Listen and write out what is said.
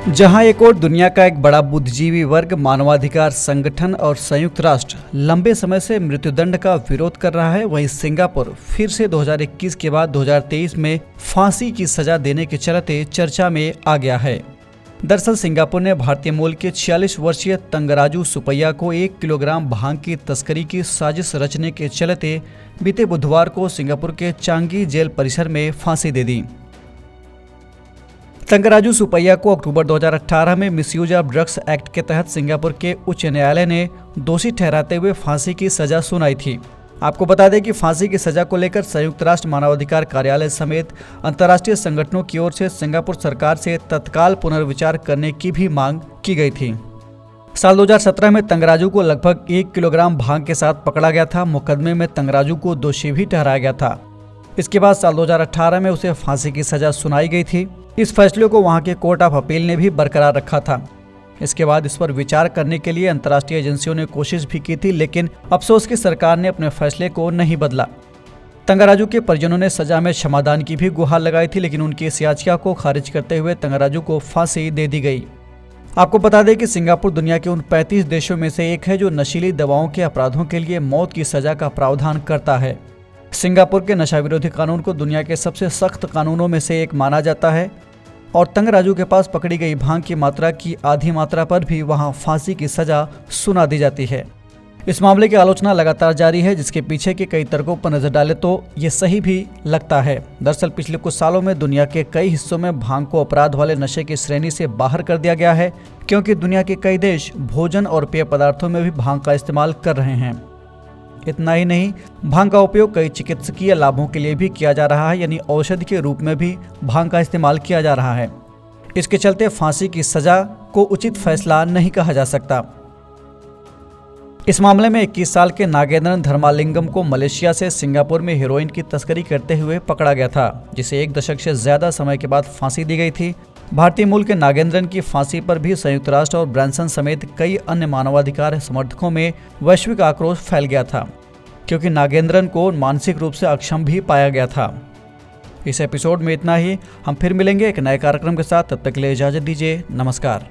जहां एक और दुनिया का एक बड़ा बुद्धिजीवी वर्ग मानवाधिकार संगठन और संयुक्त राष्ट्र लंबे समय से मृत्युदंड का विरोध कर रहा है, वहीं सिंगापुर फिर से 2021 के बाद 2023 में फांसी की सजा देने के चलते चर्चा में आ गया है। दरअसल सिंगापुर ने भारतीय मूल के 46 वर्षीय तंगराजू सुपैया को 1 किलोग्राम भांग की तस्करी की साजिश रचने के चलते बीते बुधवार को सिंगापुर के चांगी जेल परिसर में फांसी दे दी। तंगराजू सुपैया को अक्टूबर 2018 में मिसयूज ऑफ ड्रग्स एक्ट के तहत सिंगापुर के उच्च न्यायालय ने दोषी ठहराते हुए फांसी की सजा सुनाई थी। आपको बता दें कि फांसी की सजा को लेकर संयुक्त राष्ट्र मानवाधिकार कार्यालय समेत अंतर्राष्ट्रीय संगठनों की ओर से सिंगापुर सरकार से तत्काल पुनर्विचार करने की भी मांग की गई थी। साल 2017 में तंगराजू को लगभग 1 किलोग्राम भांग के साथ पकड़ा गया था। मुकदमे में तंगराजू को दोषी भी ठहराया गया था। इसके बाद साल 2018 में उसे फांसी की सजा सुनाई गई थी। इस फैसले को वहां के कोर्ट ऑफ अपील ने भी बरकरार रखा था। इसके बाद इस पर विचार करने के लिए अंतर्राष्ट्रीय एजेंसियों ने कोशिश भी की थी, लेकिन अफसोस की सरकार ने अपने फैसले को नहीं बदला। तंगराजू के परिजनों ने सजा में क्षमादान की भी गुहार लगाई थी, लेकिन उनकी इस याचिका को खारिज करते हुए तंगराजू को फांसी दे दी गई। आपको बता दें कि सिंगापुर दुनिया के उन 35 देशों में से एक है जो नशीली दवाओं के अपराधों के लिए मौत की सजा का प्रावधान करता है। सिंगापुर के नशा विरोधी कानून को दुनिया के सबसे सख्त कानूनों में से एक माना जाता है और तंगराजू के पास पकड़ी गई भांग की मात्रा की आधी मात्रा पर भी वहां फांसी की सजा सुना दी जाती है। इस मामले की आलोचना लगातार जारी है, जिसके पीछे के कई तर्कों पर नजर डाले तो ये सही भी लगता है। दरअसल पिछले कुछ सालों में दुनिया के कई हिस्सों में भांग को अपराध वाले नशे की श्रेणी से बाहर कर दिया गया है, क्योंकि दुनिया के कई देश भोजन और पेय पदार्थों में भी भांग का इस्तेमाल कर रहे हैं। इतना ही नहीं, भांग का उपयोग कई चिकित्सकीय लाभों के लिए भी किया जा रहा है, यानी औषधि के रूप में भी भांग का इस्तेमाल किया जा रहा है। इसके चलते फांसी की सजा को उचित फैसला नहीं कहा जा सकता। इस मामले में 21 साल के नागेंद्रन धर्मालिंगम को मलेशिया से सिंगापुर में हेरोइन की तस्करी करते हुए पकड़ा गया था, जिसे 1 दशक से ज्यादा समय के बाद फांसी दी गई थी। भारतीय मूल के नागेंद्रन की फांसी पर भी संयुक्त राष्ट्र और ब्रांसन समेत कई अन्य मानवाधिकार समर्थकों में वैश्विक आक्रोश फैल गया था, क्योंकि नागेंद्रन को मानसिक रूप से अक्षम भी पाया गया था। इस एपिसोड में इतना ही। हम फिर मिलेंगे एक नए कार्यक्रम के साथ। तब तक के लिए इजाजत दीजिए। नमस्कार।